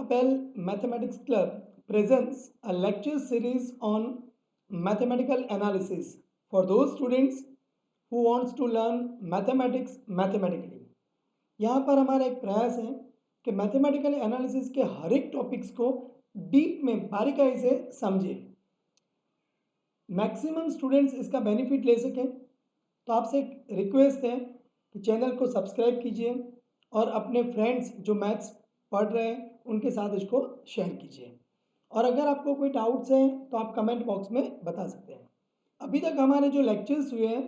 Bell Mathematics Club presents a lecture series on mathematical analysis for those students who wants to learn mathematics mathematically. यहाँ पर हमारा एक प्रयास है कि मैथमेटिकल एनालिसिस के हर एक टॉपिक्स को डीप में बारीकाई से समझें, मैक्सिमम स्टूडेंट्स इसका बेनिफिट ले सकें। तो आपसे एक रिक्वेस्ट है कि चैनल को सब्सक्राइब कीजिए और अपने फ्रेंड्स जो मैथ्स पढ़ रहे हैं उनके साथ इसको शेयर कीजिए। और अगर आपको कोई डाउट्स हैं तो आप कमेंट बॉक्स में बता सकते हैं। अभी तक हमारे जो लेक्चर्स हुए हैं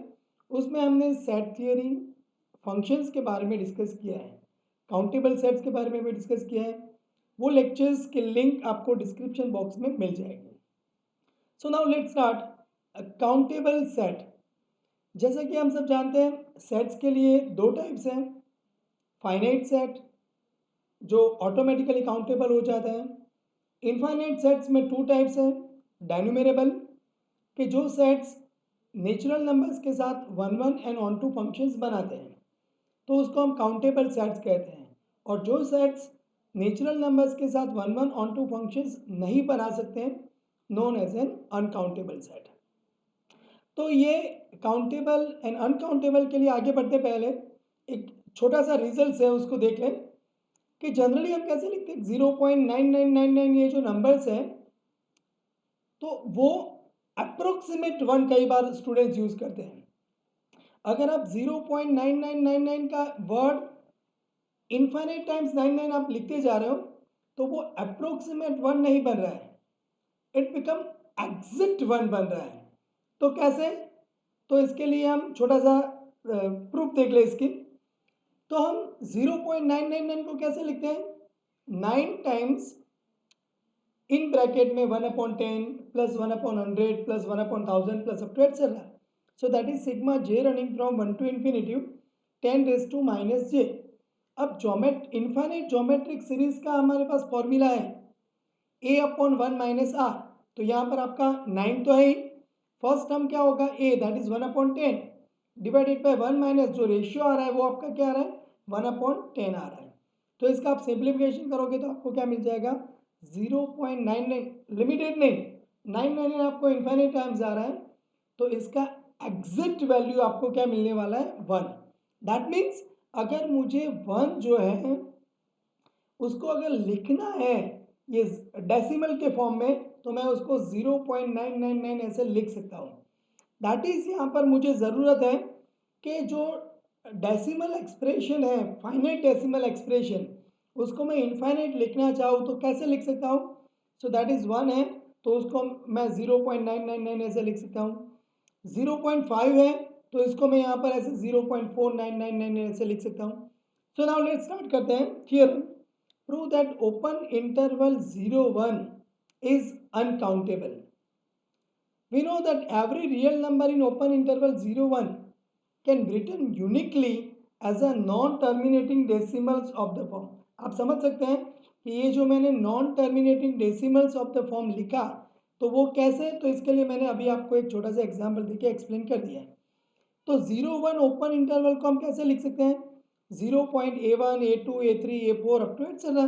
उसमें हमने सेट थियरी, फंक्शंस के बारे में डिस्कस किया है, काउंटेबल सेट्स के बारे में भी डिस्कस किया है। वो लेक्चर्स के लिंक आपको डिस्क्रिप्शन बॉक्स में मिल जाएगी। So now let's start countable set. जैसा कि हम सब जानते हैं सेट्स के लिए दो टाइप्स हैं, फाइनाइट सेट जो ऑटोमेटिकली काउंटेबल हो जाता है। इनफाइनाइट सेट्स में टू टाइप्स हैं, डायन्यूमरेबल कि जो सेट्स नेचुरल नंबर्स के साथ one one and onto functions बनाते हैं तो उसको हम काउंटेबल सेट्स कहते हैं, और जो सेट्स नेचुरल नंबर्स के साथ one one onto functions नहीं बना सकते हैं known as an uncountable set. तो ये काउंटेबल एंड अनकाउंटेबल के लिए आगे बढ़ते पहले एक छोटा सा रिजल्ट है उसको देख लें कि जनरली हम कैसे लिखते हैं 0.9999 ये जो नंबर्स हैं तो वो अप्रोक्सीमेट वन कई बार स्टूडेंट्स यूज करते हैं। अगर आप 0.9999 का वर्ड इनफाइनाइट टाइम्स 99 आप लिखते जा रहे हो तो वो अप्रोक्सीमेट वन नहीं बन रहा है, इट बिकम एग्जैक्ट वन बन रहा है। तो कैसे? तो इसके लिए हम छोटा सा प्रूफ देख ले इसकी। तो हम 0.999 को कैसे लिखते हैं? 9 टाइम्स इन ब्रैकेट में 1/10 plus 1/100 plus 1/1000 plus up to et cetera. So that is sigma J running from 1 to infinity 10 raise to minus J. अब इनफाइनाइट ज्योमेट्रिक सीरीज का हमारे पास फॉर्मूला है a/1 माइनस आर। तो यहाँ पर आपका 9 तो है ही, फर्स्ट टर्म क्या होगा a, that is 1/10 divided by 1 minus जो रेशियो आ रहा है वो आपका क्या आ रहा है 1/10 आ रहा है। तो इसका आप सिंप्लीफिकेशन करोगे तो आपको क्या मिल जाएगा 0.99, लिमिटेड नहीं 999 आपको इनफाइनाइट टाइम्स आ रहा है तो इसका एग्जैक्ट वैल्यू आपको क्या मिलने वाला है 1। दैट मीन्स अगर मुझे 1 जो है उसको अगर लिखना है ये डेसिमल के फॉर्म में तो मैं उसको 0.999 ऐसे लिख सकता हूँ। दैट इज यहाँ पर मुझे ज़रूरत है कि जो डेसिमल एक्सप्रेशन है, फाइनाइट डेसिमल एक्सप्रेशन, उसको मैं इनफाइनाइट लिखना चाहूँ तो कैसे लिख सकता हूँ? सो दैट इज 1 है तो उसको मैं 0.999 ऐसे लिख सकता हूँ। 0.5 है तो इसको मैं यहाँ पर ऐसे 0.4999 ऐसे लिख सकता हूँ। सो नाउ लेट्स स्टार्ट करते हैं theorem. Prove that open interval 0 1 is uncountable. We know that every real number in open interval 0 1 can be written uniquely as a non-terminating decimals of the form. आप समझ सकते हैं कि ये जो मैंने non terminating decimals of the form लिखा तो वो कैसे, तो इसके लिए मैंने अभी आपको एक छोटा सा एग्जांपल देके एक्सप्लेन कर दिया है। तो 0 1 ओपन इंटरवल को हम कैसे लिख सकते हैं 0.a1 a2 a3 a4 up to etc,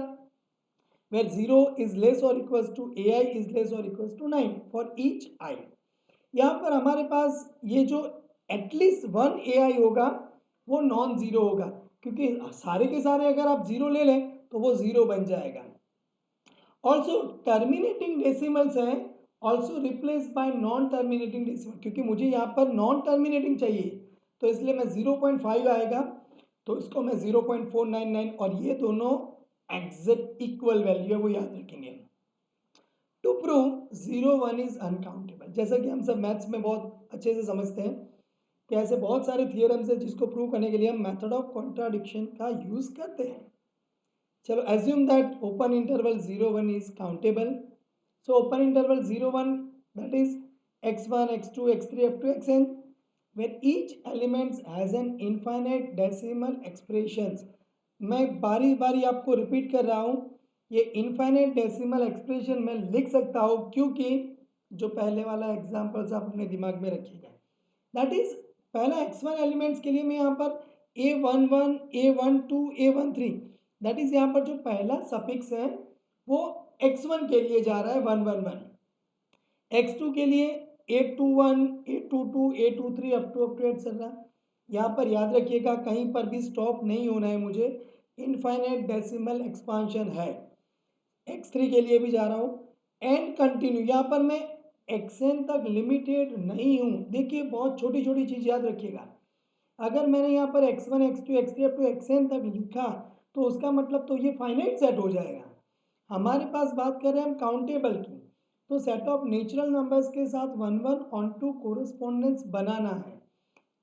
where 0 is less or equals to ai is less or equals to 9 for each I। यहाँ पर हमारे पास ये जो एटलीस्ट 1 ai होगा वो नॉन जीरो होगा क्योंकि सारे के सारे अगर आप जीरो ले लें तो वो जीरो बन जाएगा। ऑल्सो टर्मिनेटिंग डेसिमल्स हैं also replace by non terminating decimal, क्योंकि मुझे यहाँ पर नॉन टर्मिनेटिंग चाहिए तो इसलिए मैं 0.5 आएगा तो इसको मैं 0.499 और ये दोनों एग्जैक्ट इक्वल वैल्यू है वो याद रखेंगे। टू प्रूव 0 1 इज अनकाउंटेबल, जैसा कि हम सब मैथ्स में बहुत अच्छे से समझते हैं कि ऐसे बहुत सारे थियरम्स है जिसको प्रूव करने के लिए हम मेथड ऑफ कॉन्ट्राडिक्शन का यूज करते हैं। चलो assume that open interval 0 1 is countable. So open interval 0 1 that is x1 x2 x3 up to xn where each element has an infinite decimal expressions। मैं बारी बारी आपको रिपीट कर रहा हूँ ये इनफाइनाइट डेसिमल एक्सप्रेशन मैं लिख सकता हूँ क्योंकि जो पहले वाला एग्जाम्पल्स आप अपने दिमाग में रखिएगा। दैट इज पहला x1 एलिमेंट्स के लिए मैं यहाँ पर a11 a12 a13 that is यहाँ पर जो पहला सफिक्स है वो x1 के लिए जा रहा है 111, x2 के लिए 821, 822, 823 अप टू एक्सेट्रा। यहाँ पर याद रखिएगा कहीं पर भी स्टॉप नहीं होना है मुझे, इनफाइनाइट डेसिमल एक्सपांशन है। x3 के लिए भी जा रहा हूँ एंड कंटिन्यू। यहाँ पर मैं xn तक लिमिटेड नहीं हूँ। देखिए बहुत छोटी छोटी चीज़ याद रखिएगा, अगर मैंने यहाँ पर x1, x2, x3 up to xn तक लिखा तो उसका मतलब तो ये फाइनाइट सेट हो जाएगा। हमारे पास बात कर रहे हैं हम काउंटेबल की, तो सेट ऑफ नेचुरल नंबर्स के साथ 1 1 ऑन टू कोरस्पॉन्डेंस बनाना है।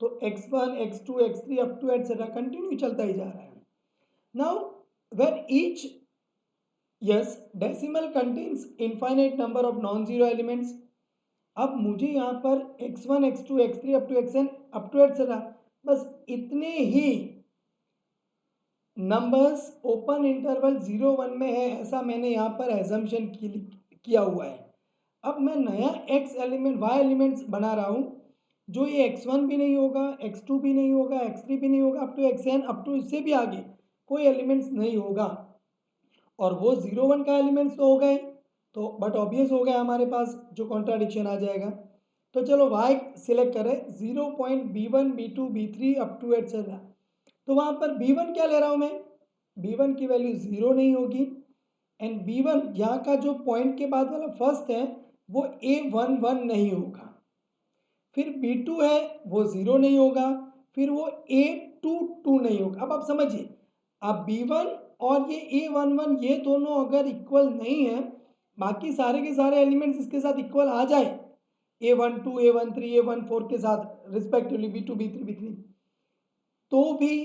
तो x1, x2, x3 up to etcetera continue चलता ही जा रहा है। Now when each yes decimal contains infinite number of non zero elements. अब मुझे यहाँ पर x1, x2, x3 up to xn up to etcetera बस इतने ही नंबर्स ओपन इंटरवल 0 1 में है, ऐसा मैंने यहाँ पर एजम्पशन किया हुआ है। अब मैं नया x एलिमेंट y एलिमेंट्स बना रहा हूँ, जो ये x1 भी नहीं होगा, x2 भी नहीं होगा, x3 भी नहीं होगा, up to xn up to इससे भी आगे कोई एलिमेंट्स नहीं होगा। और वो 0 1 का एलिमेंट्स तो हो गए, तो बट ऑब्वियस हो गया हमारे पास जो कॉन्ट्राडिक्शन आ जाएगा। तो चलो y सिलेक्ट करें 0.b1 b2 b3 up to etcetera. तो वहाँ पर b1 क्या ले रहा हूँ मैं, b1 की वैल्यू 0 नहीं होगी एंड b1 यहाँ का जो पॉइंट के बाद वाला फर्स्ट है वो a11 नहीं होगा। फिर b2 है वो 0 नहीं होगा, फिर वो a22 नहीं होगा। अब आप समझिए, अब b1 और ये a11 ये दोनों अगर इक्वल नहीं है, बाकी सारे के सारे एलिमेंट्स इसके साथ इक्वल आ जाए, a12, a13, a14 के साथ रिस्पेक्टिवली b2, b3, b3, तो भी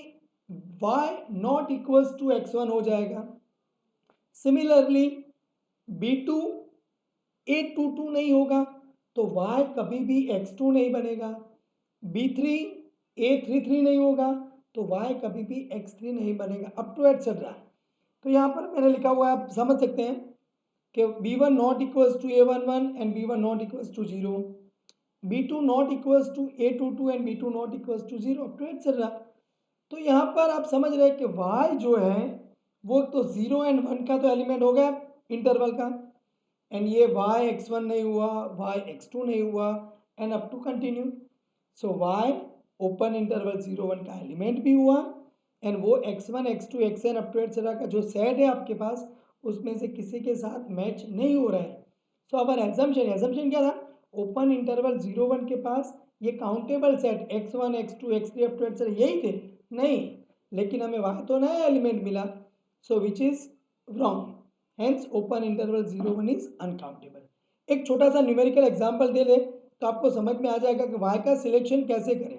y not equals to x1 हो जाएगा। सिमिलरली b2 a22 नहीं होगा तो y कभी भी x2 नहीं बनेगा, b3 a33 नहीं होगा तो y कभी भी x3 नहीं बनेगा, अप टू एटसेट्रा। तो यहाँ पर मैंने लिखा हुआ है, आप समझ सकते हैं कि b1 not equals to a11 and b1 not equals to 0, b2 not equals to a22 and b2 not equals to 0 up to etcetera. तो यहाँ पर आप समझ रहे हैं कि y जो है वो तो 0 एंड 1 का तो एलिमेंट हो गया इंटरवल का, एंड ये y x1 नहीं हुआ, y x2 नहीं हुआ and up to continue. So y open interval 0 1 का एलिमेंट भी हुआ एंड वो x1 x2 xn up to etcetera का जो सेट है आपके पास उसमें से किसी के साथ मैच नहीं हो रहा है। सो अवर एजम्पशन क्या था, ओपन इंटरवल 0 1 के पास ये countable set x1 x2 x3 up to etcetera यही थे, नहीं, लेकिन हमें y तो नया एलिमेंट मिला, so which is wrong, hence open interval 0 1 is uncountable. एक छोटा सा न्यूमेरिकल एग्जांपल दे दे तो आपको समझ में आ जाएगा कि y का सिलेक्शन कैसे करें।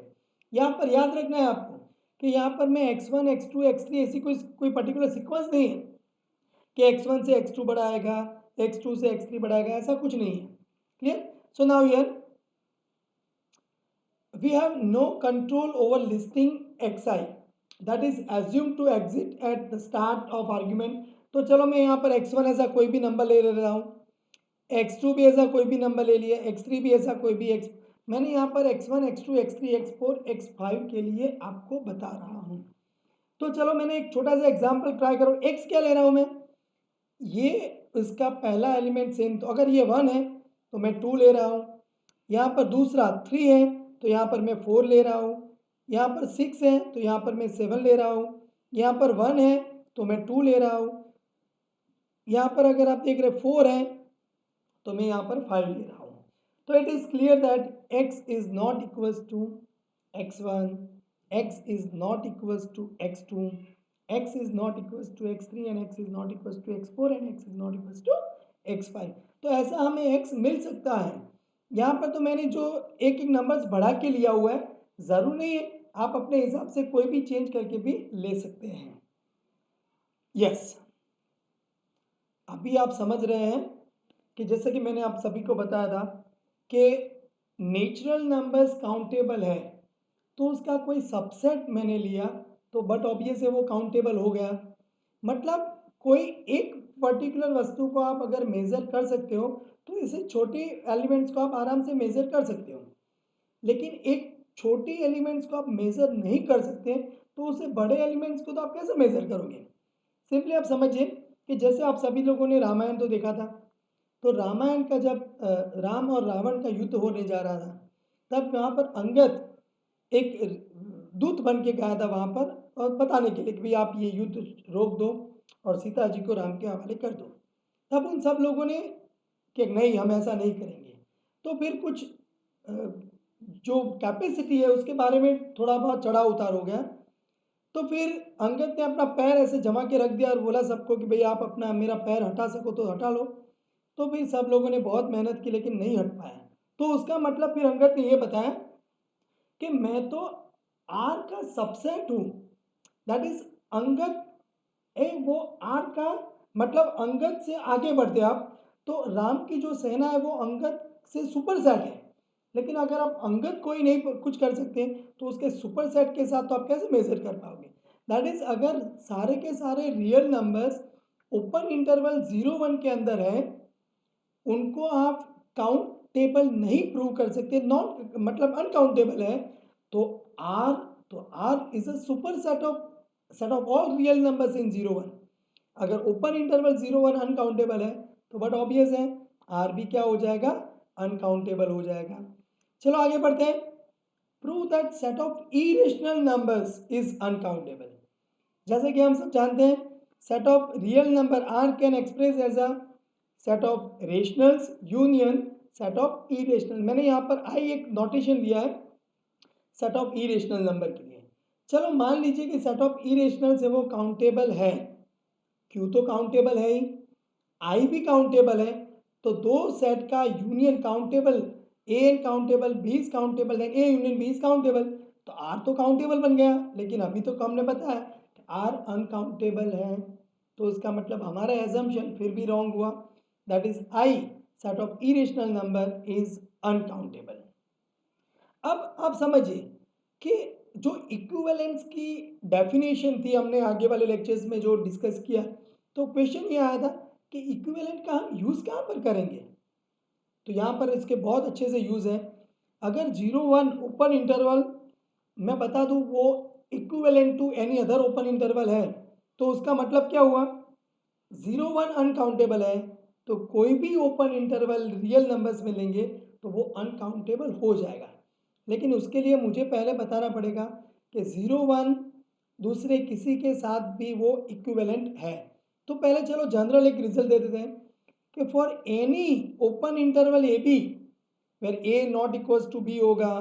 यहाँ पर याद रखना है आपको कि यहाँ पर मैं x1 x2 x3 ऐसी कोई पर्टिकुलर सीक्वेंस नहीं है कि x1 से x2 बढ़ाएगा, x2 से x3 बढ़ाएगा, ऐसा कुछ नहीं है। Clear? So now here we have no control over listing xi that is assumed to exit at the start of argument। तो चलो मैं यहाँ पर x1 ऐसा कोई भी नंबर ले रहा हूँ, x2 भी ऐसा कोई भी नंबर ले लिया, x3 भी ऐसा कोई भी x, मैंने यहाँ पर x1 x2 x3 x4 x5 के लिए आपको बता रहा हूँ। तो चलो मैंने एक छोटा सा एग्जांपल ट्राई करो, x क्या ले रहा हूँ मैं, ये इसका पहला एलिमेंट सेम, तो अगर ये 1 है तो मैं 2 ले रहा हूँ, यहाँ पर दूसरा 3 है तो यहाँ पर मैं 4 ले रहा हूँ, यहाँ पर 6 है तो यहाँ पर मैं 7 ले रहा हूँ, यहाँ पर 1 है तो मैं 2 ले रहा हूँ, यहाँ पर अगर आप देख रहे 4 है तो मैं यहाँ पर 5 ले रहा हूँ। तो it is clear that x is not equals to x1, x is not equals to x2, x is not equals to x3 and x is not equals to x4 and x is not equals to x5। तो ऐसा हमें x मिल सकता है। यहाँ पर तो मैंने जो एक एक नंबर्स बढ़ा के लिया हुआ है, ज़रूर नहीं है, आप अपने हिसाब से कोई भी चेंज करके भी ले सकते हैं। यस, अभी आप समझ रहे हैं कि जैसे कि मैंने आप सभी को बताया था कि नेचुरल नंबर्स काउंटेबल है, तो उसका कोई सबसेट मैंने लिया तो बट ऑब्वियस है वो काउंटेबल हो गया। मतलब कोई एक पर्टिकुलर वस्तु को आप अगर मेज़र कर सकते हो तो इसे छोटे एलिमेंट्स को आप आराम से मेज़र कर सकते हो, लेकिन एक छोटी एलिमेंट्स को आप मेज़र नहीं कर सकते तो उसे बड़े एलिमेंट्स को तो आप कैसे मेज़र करोगे। सिंपली आप समझिए, कि जैसे आप सभी लोगों ने रामायण तो देखा था, तो रामायण का जब राम और रावण का युद्ध होने जा रहा था, तब वहाँ पर अंगद एक दूत बन के गया था वहाँ पर, और बताने के लिए कि भाई आप ये युद्ध रोक दो और सीता जी को राम के हवाले कर दो। तब उन सब लोगों ने कि नहीं, हम ऐसा नहीं करेंगे। तो फिर कुछ जो कैपेसिटी है उसके बारे में थोड़ा बहुत चढ़ाव उतार हो गया। तो फिर अंगद ने अपना पैर ऐसे जमा के रख दिया और बोला सबको कि भाई आप अपना मेरा पैर हटा सको तो हटा लो। तो फिर सब लोगों ने बहुत मेहनत की लेकिन नहीं हट पाया। तो उसका मतलब फिर अंगद ने ये बताया कि मैं तो आर का सबसेट हूँ, दैट इज अंगद वो आर का मतलब अंगद से आगे बढ़ते आप, तो राम की जो सेना है वो अंगद से सुपर सेट है। लेकिन अगर आप अंगद को ही नहीं कुछ कर सकते तो उसके सुपर सेट के साथ तो आप कैसे मेजर कर पाओगे। दैट इज अगर सारे के सारे रियल नंबर्स ओपन इंटरवल 0-1 के अंदर है, उनको आप काउंटेबल नहीं प्रूव कर सकते, नॉन मतलब अनकाउंटेबल है, तो R is a super set of all real numbers in 0-1। अगर ओपन इंटरवल 0-1 अनकाउंटेबल है तो बट ऑब्वियस है आर भी क्या हो जाएगा, अनकाउंटेबल हो जाएगा। चलो आगे बढ़ते हैं। Prove that set of irrational numbers is uncountable. जैसे कि हम सब जानते हैं set of real number are can express as a set of rationals union set of irrational. मैंने यहाँ पर आई एक नोटेशन दिया है सेट ऑफ इरेशनल नंबर के लिए। चलो मान लीजिए कि सेट ऑफ इरेशनल से वो काउंटेबल है, क्यू तो काउंटेबल है ही, आई भी काउंटेबल है, तो दो सेट का union countable, a an countable, b is countable and a union b is countable, तो आर तो काउंटेबल बन गया। लेकिन अभी तो हमने बताया कि आर अनकाउंटेबल है, तो इसका मतलब हमारा एजम्पशन फिर भी रॉन्ग हुआ, that is I set of irrational number is uncountable. अब आप समझिए कि जो इक्विवेलेंस की डेफिनेशन थी हमने आगे वाले लेक्चर्स में जो डिस्कस किया, तो क्वेश्चन ये आया था कि इक्विवेलेंट का हम यूज़ कहाँ पर करेंगे। तो यहाँ पर इसके बहुत अच्छे से यूज़ है। अगर 0-1 ओपन इंटरवल मैं बता दूँ वो equivalent to any other open interval है, तो उसका मतलब क्या हुआ, 0-1 अनकाउंटेबल है, तो कोई भी ओपन इंटरवल रियल नंबर्स में लेंगे तो वो अनकाउंटेबल हो जाएगा। लेकिन उसके लिए मुझे पहले बताना पड़ेगा कि 0-1 दूसरे किसी के साथ भी वो इक्विवेलेंट है। तो पहले चलो जनरल एक रिजल्ट दे देते हैं कि for any open interval a b where a not equals to b होगा,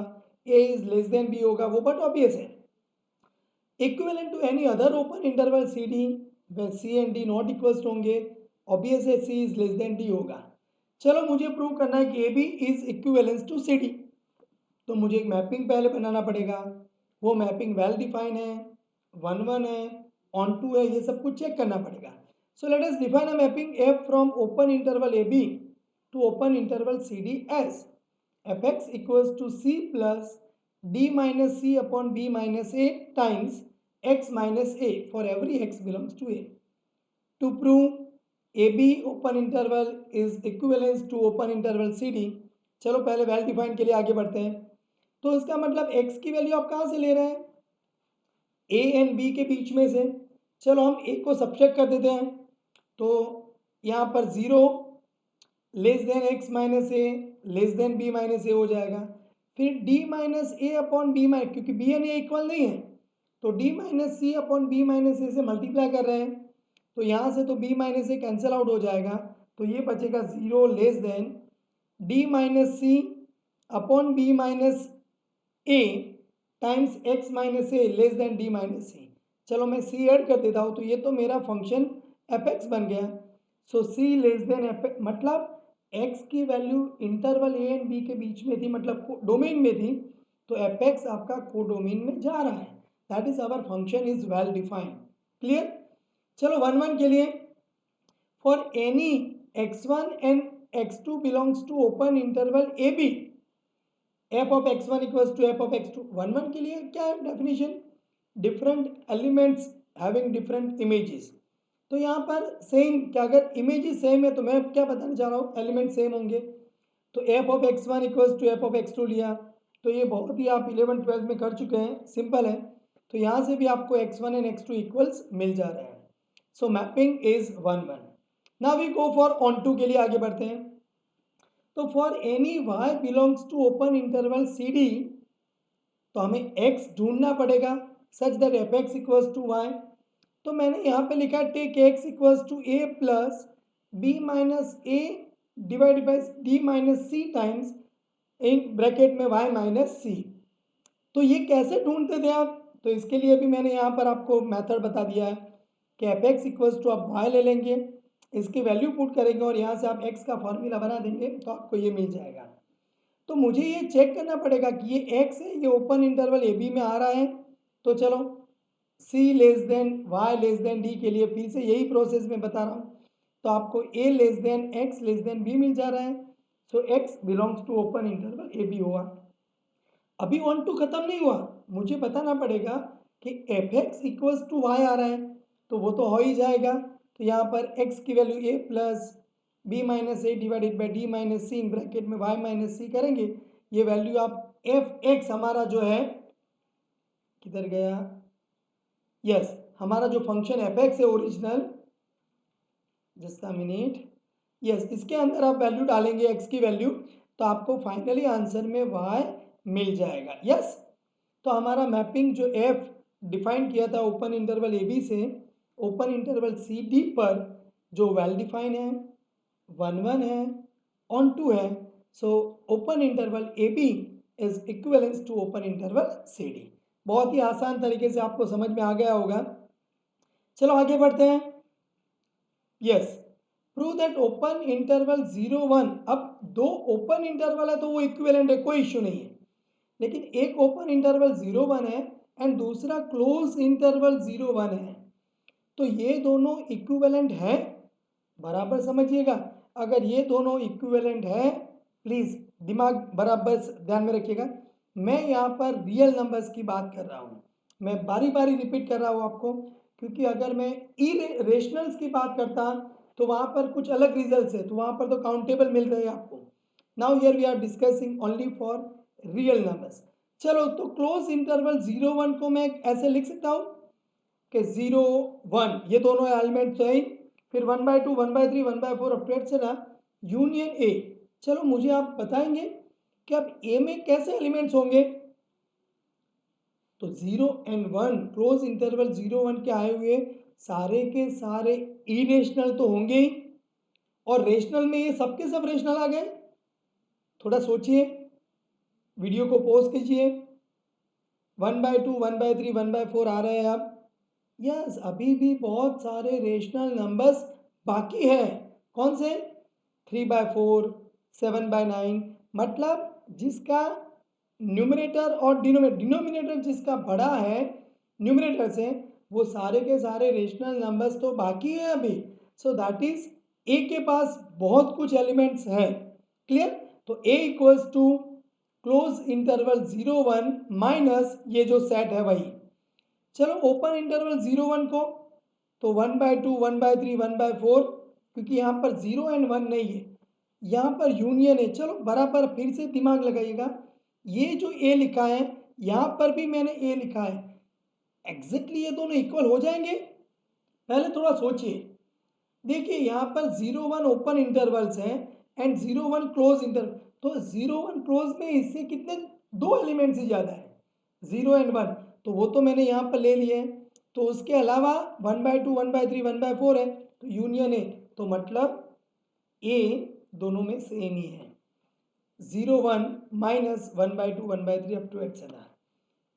a is less than b होगा, वो बट ऑब्वियस है। Equivalent to any other open interval C d where c and d not equals होंगे, obvious है c is less than d होगा। चलो मुझे prove करना है कि a b is equivalence to c D, तो मुझे एक मैपिंग पहले बनाना पड़ेगा। वो मैपिंग वेल डिफाइन है, 1-1 है, ऑन टू है, ये सब कुछ चेक करना पड़ेगा। So let us define a mapping f from open interval a b to open interval C d as f x equals to c plus d minus c upon b minus a times x minus a for every x belongs to a. To prove a b open interval is equivalence to open interval C d, चलो पहले well define के लिए आगे बढ़ते हैं। तो इसका मतलब x की वैल्यू आप कहाँ से ले रहे हैं, a एंड b के बीच में से। चलो हम a को सब्ट्रैक्ट कर देते हैं, तो यहाँ पर 0 लेस देन x माइनस ए लेस देन b माइनस ए हो जाएगा। फिर d माइनस ए अपॉन बी माइनस, क्योंकि b एंड a इक्वल नहीं है, तो d minus c upon b minus ए से मल्टीप्लाई कर रहे हैं, तो यहाँ से तो b माइनस ए कैंसिल आउट हो जाएगा, तो ये बचेगा 0 less than d minus c upon b minus a times x minus A less than D minus सी। चलो मैं सी ऐड कर देता हूँ, तो ये तो मेरा फंक्शन एफ एक्स बन गया। So c less than f, मतलब एक्स की value interval a and b के बीच में थी, मतलब डोमेन में थी, तो एफ एक्स आपका कोडोमेन में जा रहा है, that is our function is well defined. Clear. चलो 1-1 के लिए for any x1 and x2 belongs to open interval a b f of x1 equals to f of x2। 1-1 के लिए क्या है definition, different elements having different images. तो यहाँ पर सेम, क्या अगर इमेजेस सेम है तो मैं क्या बताना चाह रहा हूँ, एलिमेंट सेम होंगे, तो f of x1 equals to f of x2 लिया, तो ये बहुत ही आप 11-12 में कर चुके हैं, सिंपल है। तो यहाँ से भी आपको x1 एंड x2 इक्वल्स मिल जा रहे हैं। So mapping is 1 1। Now we go for on to के लिए आगे बढ़ते हैं। तो for any y belongs to open interval C D, तो हमें x ढूंढना पड़ेगा such that F x equals to Y. तो मैंने यहाँ पे लिखा take x equals to a plus B minus A divide by D minus C times in bracket में y माइनस सी। तो ये कैसे ढूंढते थे आप? तो इसके लिए भी मैंने यहाँ पर आपको मेथड बता दिया है कि एफ एक्स इक्वल्स टू आप y ले लेंगे, इसकी वैल्यू पुट करेंगे और यहाँ से आप x का फॉर्मूला बना देंगे तो आपको ये मिल जाएगा। तो मुझे ये चेक करना पड़ेगा कि ये x है, ये ओपन इंटरवल ए बी में आ रहा है। तो चलो c less than y less than D के लिए फिर से यही प्रोसेस में बता रहा हूँ। तो आपको a less than x less than b मिल जा रहा है। So x belongs to open interval a b हुआ। अभी ऑन टू खत्म नहीं हुआ, मुझे बताना पड़ेगा कि F x equals to Y आ रहा है, तो वो तो हो ही जाएगा। तो यहाँ पर x की value a plus B minus a divided by D minus c in bracket में y माइनस सी करेंगे। ये वैल्यू आप एफ एक्स हमारा जो है किधर गया, यस हमारा जो फंक्शन एफ एक्स है ओरिजिनल, जिसका मिनट, यस इसके अंदर आप वैल्यू डालेंगे x की वैल्यू, तो आपको फाइनली आंसर में y मिल जाएगा। यस तो हमारा मैपिंग जो f डिफाइन किया था ओपन इंटरवल ए बी से ओपन इंटरवल सी डी पर जो वेल डिफाइन है, 1 1 है, ऑन टू है। So open interval a b is equivalence to open interval C d. बहुत ही आसान तरीके से आपको समझ में आ गया होगा। चलो आगे बढ़ते हैं। Yes prove that open interval 0 1। अब दो ओपन इंटरवल है तो वो इक्विवेलेंट है, कोई इश्यू नहीं है। लेकिन एक ओपन इंटरवल 0 1 है एंड दूसरा क्लोज इंटरवल 0 1 है, तो ये दोनों इक्विवेलेंट है। बराबर समझिएगा, अगर ये दोनों इक्विवेलेंट है, प्लीज दिमाग बराबर ध्यान में रखिएगा, मैं यहाँ पर रियल नंबर्स की बात कर रहा हूँ। मैं बारी बारी रिपीट कर रहा हूँ आपको, क्योंकि अगर मैं इरेशनल्स की बात करता तो वहाँ पर कुछ अलग रिजल्ट्स है, तो वहाँ पर तो काउंटेबल मिल रहे हैं आपको। Now here we are discussing only for real numbers. चलो तो क्लोज इंटरवल 0 1 को मैं ऐसे लिख सकता हूँ कि 0 1 ये दोनों एलिमेंट्स हैं, फिर 1/2 1/3 1/4 up to etcetera union A. चलो मुझे आप बताएंगे कि अब ए में कैसे एलिमेंट्स होंगे। तो 0 एंड 1 क्लोज इंटरवल 0 1 के आए हुए सारे के सारे इरेशनल तो होंगे ही, और रेशनल में ये सबके सब रेशनल आ गए। थोड़ा सोचिए, वीडियो को पॉज कीजिए। 1/2 1/3 1/4 आ रहे हैं अब। यस अभी भी बहुत सारे रेशनल नंबर्स बाकी है। कौन से? 3/4 7/9, मतलब जिसका न्यूमरेटर और डिनोमिनेटर जिसका बड़ा है न्यूमरेटर से, वो सारे के सारे रेशनल नंबर्स तो बाकी है अभी। सो दैट इज ए के पास बहुत कुछ एलिमेंट्स हैं। क्लियर? तो A equals to close interval 0 1 minus ये जो सेट है वही। चलो ओपन इंटरवल 0 1 को तो 1/2 1/3 1/4, क्योंकि यहाँ पर 0 एंड 1 नहीं है, यहाँ पर यूनियन है। चलो बराबर फिर से दिमाग लगाइएगा, ये जो ए लिखा है यहाँ पर भी मैंने ए लिखा है, एग्जैक्टली ये दोनों इक्वल हो जाएंगे? पहले थोड़ा सोचिए। देखिए यहाँ पर 0 1 ओपन इंटरवल्स हैं एंड 0 1 क्लोज इंटरवल, तो 0 1 क्लोज में इससे कितने दो एलिमेंट्स ही ज़्यादा है, 0 एंड 1, तो वो तो मैंने यहाँ पर ले लिए हैं। तो उसके अलावा 1/2 1/3 1/4 है, तो यूनियन है, तो मतलब ए दोनों में सेम ही है। 0 1 minus 1/2 1/3 up to etcetera.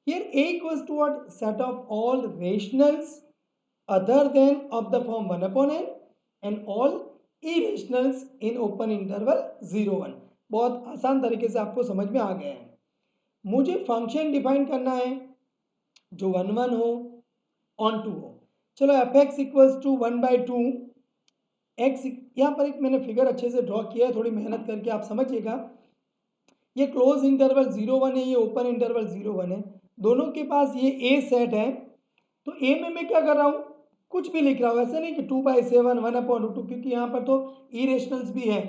Here A equals to what? Set of all rationals other than of the form 1 upon n and all irrationals in open interval 0 1। बहुत आसान तरीके से आपको समझ में आ गया है। मुझे फंक्शन डिफाइन करना है जो 1 1 हो, ऑन टू हो। चलो f x equals to 1/2 x, यहाँ पर एक मैंने फिगर अच्छे से ड्रॉ किया है, थोड़ी मेहनत करके आप समझिएगा। ये क्लोज इंटरवल 0 1 है, ये ओपन इंटरवल 0 1 है, दोनों के पास ये ए सेट है। तो ए में मैं क्या कर रहा हूँ, कुछ भी लिख रहा हूँ, ऐसे नहीं कि 2/7 1/2, क्योंकि यहाँ पर तो इरेशनल्स भी है।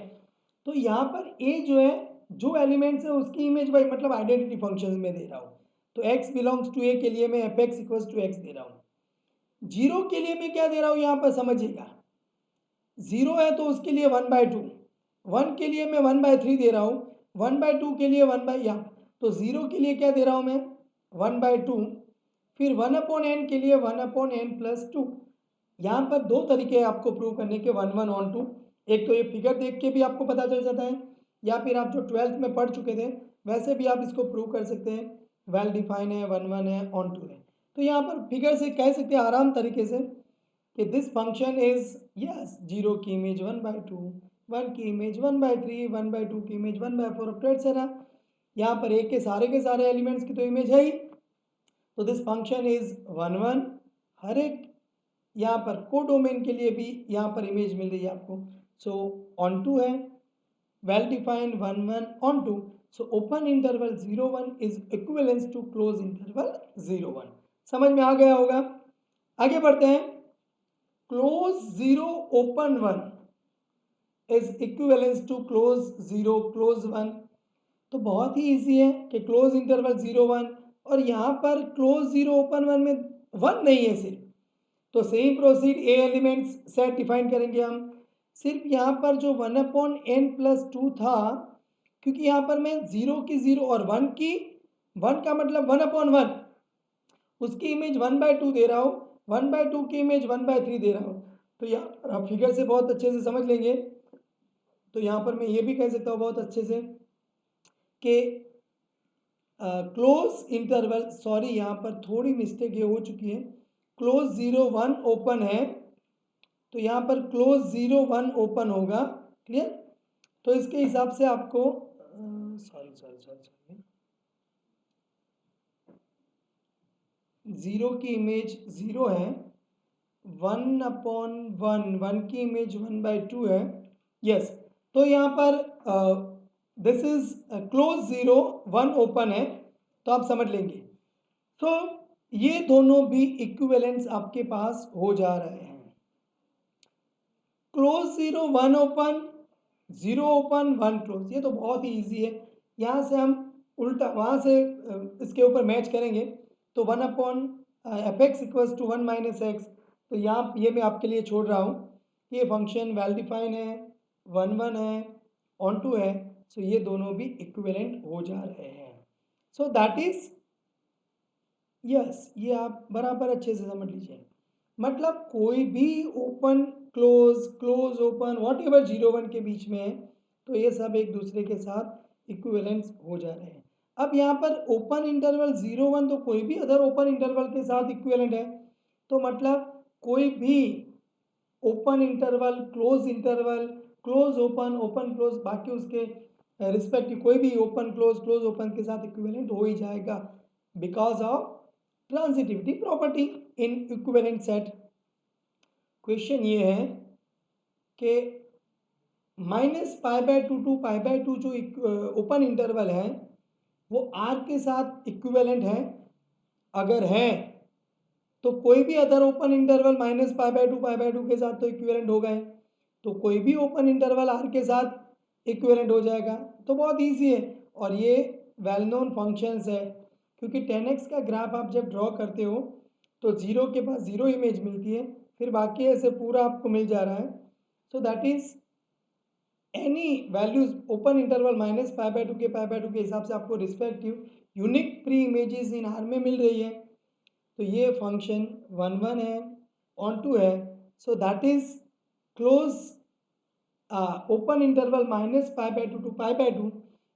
तो यहाँ पर ए जो है, जो एलिमेंट्स है उसकी इमेज बाई मतलब आइडेंटिटी फंक्शन में दे रहा हूँ। तो x बिलोंग्स टू ए के लिए मैं F x equals to X दे रहा हूँ। जीरो के लिए मैं क्या दे रहा हूँ यहाँ पर समझिएगा, जीरो है तो उसके लिए 1/2, 1 के लिए मैं 1/3 दे रहा हूँ, 1/2 के लिए 1 या तो जीरो के लिए क्या दे रहा हूँ मैं 1/2, फिर 1/n के लिए 1/n+2। यहाँ पर दो तरीके हैं आपको प्रूव करने के 1/1 एक तो ये फिगर देख के भी आपको पता चल जाता है, या फिर आप जो 12th में पढ़ चुके थे वैसे भी आप इसको प्रूव कर सकते हैं। वेल डिफाइन है, 1/1 है, ऑन टू है। तो यहाँ पर फिगर से कह सकते हैं आराम तरीके से कि this function is yes, zero की इमेज 1/2, 1 की इमेज 1/3, 1/2 की इमेज 1/4 ऑफ एटसेट्रा। यहाँ पर एक के सारे एलिमेंट्स की तो इमेज है ही, तो दिस फंक्शन इज 1/1। हर एक यहाँ पर कोडोमेन के लिए भी यहाँ पर इमेज मिल रही है आपको। सो ऑन टू है, well defined 1/1 onto. So open interval 0/1 is equivalence to close interval 0/1। समझ में आ गया होगा। आगे बढ़ते हैं। Close 0 open 1 is equivalence to close 0 close 1। तो बहुत ही इजी है कि क्लोज इंटरवल 0/1 और यहाँ पर क्लोज 0 ओपन 1 में 1 नहीं है सिर्फ, तो सेम प्रोसीड ए एलिमेंट्स सेट डिफाइन करेंगे हम। सिर्फ यहाँ पर जो 1/n+2 था, क्योंकि यहाँ पर मैं 0 की 0 और 1 की 1 का मतलब 1/1 उसकी इमेज 1/2 दे रहा हूँ, 1/2 की इमेज 1/3 दे रहा हूँ। तो यहाँ पर आप फिगर से बहुत अच्छे से समझ लेंगे। तो यहाँ पर मैं ये भी कह सकता हूँ बहुत अच्छे से कि क्लोज इंटरवल, सॉरी यहाँ पर थोड़ी मिस्टेक ये हो चुकी है, क्लोज 0/1 ओपन है तो यहाँ पर क्लोज 0/1 ओपन होगा। क्लियर। तो इसके हिसाब से आपको सॉरी सॉरी सॉरी सॉरी, 0 की इमेज 0 है, 1/1, 1 की इमेज 1/2 है। यस, तो यहाँ पर दिस इज क्लोज 0/1 ओपन है, तो आप समझ लेंगे। तो ये दोनों भी इक्विवेलेंट्स आपके पास हो जा रहे हैं। क्लोज 0 1 ओपन, 0 ओपन 1 क्लोज, ये तो बहुत ही इजी है। यहाँ से हम उल्टा वहाँ से इसके ऊपर मैच करेंगे तो 1/fx इक्वल्स टू 1 - x। तो यहाँ ये मैं आपके लिए छोड़ रहा हूँ। ये फंक्शन वेल डिफाइन है, 1/1 है, ऑन टू है। सो ये दोनों भी इक्विवेलेंट हो जा रहे हैं। सो दैट इज यस, ये आप बराबर अच्छे से समझ लीजिए। मतलब कोई भी open close, close open, what ever 0/1 के बीच में है, तो ये सब एक दूसरे के साथ इक्विवेलेंट्स हो जा रहे हैं। अब यहाँ पर ओपन इंटरवल 0/1 तो कोई भी अदर ओपन इंटरवल के साथ इक्विवेलेंट है। तो मतलब कोई भी open interval, close interval, close open, open close, बाकी उसके रिस्पेक्टिव कोई भी ओपन क्लोज, क्लोज ओपन के साथ इक्विवेलेंट हो ही जाएगा because of transitivity property in equivalent set. Question ये है कि -π/2 टू π/2 जो ओपन इंटरवल है वो r के साथ इक्विवेलेंट है। अगर है तो कोई भी अदर ओपन इंटरवल -π/2 π/2 के साथ तो इक्विवेलेंट हो गए, तो कोई भी ओपन इंटरवल r के साथ इक्विवेलेंट हो जाएगा। तो बहुत ईजी है और ये वेल नोन फंक्शंस है, क्योंकि 10x का ग्राफ आप जब ड्रॉ करते हो तो 0 के पास 0 इमेज मिलती है, फिर बाकी ऐसे पूरा आपको मिल जा रहा है। So that is any values open interval -π/2 के π/2 के हिसाब से आपको respective unique pre images in R में मिल रही है। तो ये फंक्शन 1/1 है, ऑन टू है। So that is close open interval -π/2 to π/2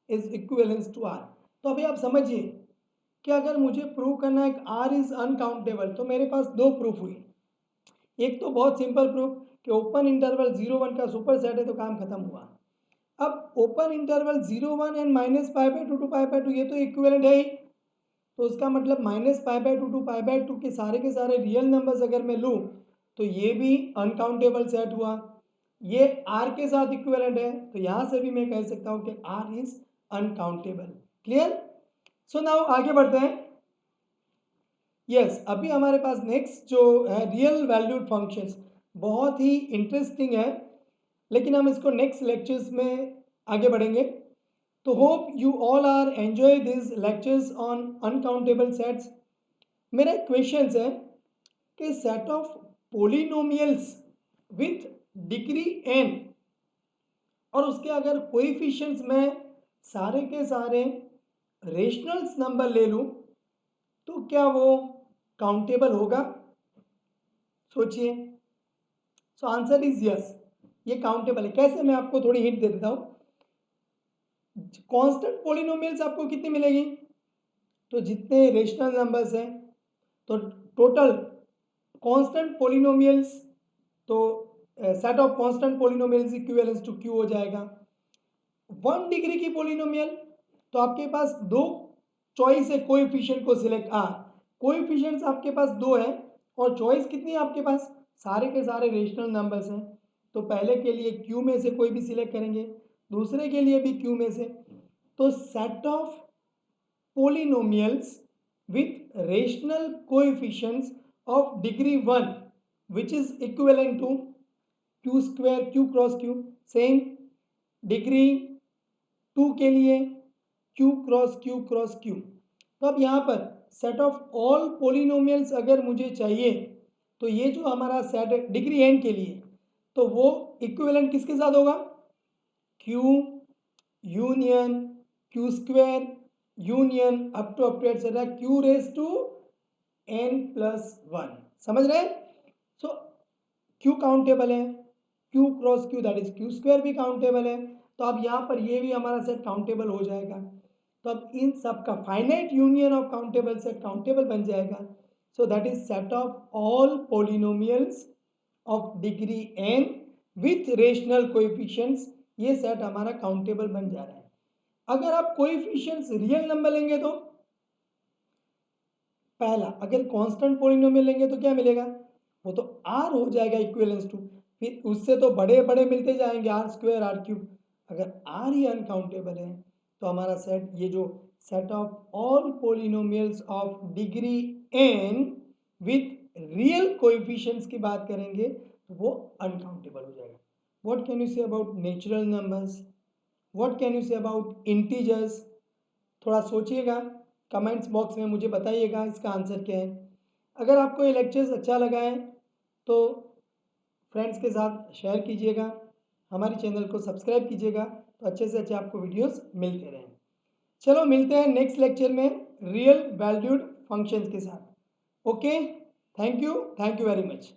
is equivalence to r। तो अभी आप समझिए कि अगर मुझे प्रूव करना है कि r इज अनकाउंटेबल, तो मेरे पास दो प्रूफ हुई। एक तो बहुत सिंपल प्रूफ कि ओपन इंटरवल 0/1 का सुपर सेट है, तो काम खत्म हुआ। अब ओपन इंटरवल 0/1 एंड -π/2 टू π/2 ये तो इक्विवेलेंट है ही, तो उसका मतलब -π/2 टू π/2 के सारे रियल नंबर्स अगर मैं लूँ तो ये भी अनकाउंटेबल सेट हुआ। ये r के साथ इक्विवेलेंट है, तो यहाँ से भी मैं कह सकता हूँ कि r is uncountable. Clear. So now आगे बढ़ते हैं। यस, अभी हमारे पास नेक्स्ट जो है रियल वैल्यूड फंक्शंस, बहुत ही इंटरेस्टिंग है, लेकिन हम इसको नेक्स्ट लेक्चर्स में आगे बढ़ेंगे। तो hope you all are enjoy this lectures on uncountable sets. मेरा एक क्वेश्चन है कि set of polynomials with degree n और उसके अगर कोएफिशिएंट्स में सारे के सारे रेशनल्स नंबर ले लूं तो क्या वो काउंटेबल होगा? सोचिए। सो आंसर इज यस, ये काउंटेबल है। कैसे? मैं आपको थोड़ी हिंट दे देता हूं। कांस्टेंट पोलिनोमियल्स आपको कितनी मिलेगी? तो जितने रेशनल नंबर्स हैं तो टोटल कांस्टेंट पोलिनोमियल्स, तो set of constant polynomials equivalence to Q हो जाएगा। 1 डिग्री की पोलिनोमियल तो आपके पास दो चॉइस है कोएफिशिएंट को सिलेक्ट। कोएफिशिएंट्स आपके पास दो है और चॉइस कितनी है आपके पास? सारे के सारे रेशनल नंबर्स हैं। तो पहले के लिए क्यू में से कोई भी सिलेक्ट करेंगे, दूसरे के लिए भी क्यू में से। तो set of polynomials with rational coefficients of degree 1 which is equivalent to q square q cross q। Same degree 2 के लिए q क्रॉस q। तो अब यहाँ पर सेट ऑफ ऑल पोलिनोमियल्स अगर मुझे चाहिए तो ये जो हमारा सेट है डिग्री n के लिए, तो वो इक्विवेलेंट किसके साथ होगा? q union q square union up to etcetera q raise to n plus 1। समझ रहे हैं? सो q काउंटेबल है, q cross q that is q square भी काउंटेबल है। तो अब यहाँ पर ये भी हमारा सेट काउंटेबल हो जाएगा। तो अब इन सब का finite union of countable set countable बन जाएगा। सो that is set of all polynomials of degree n with rational coefficients. ये सेट हमारा काउंटेबल बन जा रहा है। अगर आप कोएफिशिएंट्स रियल नंबर लेंगे तो पहला, अगर कांस्टेंट पोलिनोमियल लेंगे तो क्या मिलेगा? वो तो r हो जाएगा इक्विवेलेंस टू, फिर उससे तो बड़े बड़े मिलते जाएंगे r स्क्वायर r क्यूब। अगर r ही अनकाउंटेबल है तो हमारा सेट, ये जो set of all polynomials of degree n with real coefficients की बात करेंगे तो वो अनकाउंटेबल हो जाएगा। What can you say about natural numbers? What can you say about integers? थोड़ा सोचिएगा, कमेंट्स बॉक्स में मुझे बताइएगा इसका आंसर क्या है। अगर आपको ये लेक्चर्स अच्छा लगा है तो फ्रेंड्स के साथ शेयर कीजिएगा, हमारे चैनल को सब्सक्राइब कीजिएगा तो अच्छे से अच्छे आपको वीडियोस मिलते रहें। चलो मिलते हैं नेक्स्ट लेक्चर में रियल वैल्यूड फंक्शंस के साथ। Okay, thank you very much.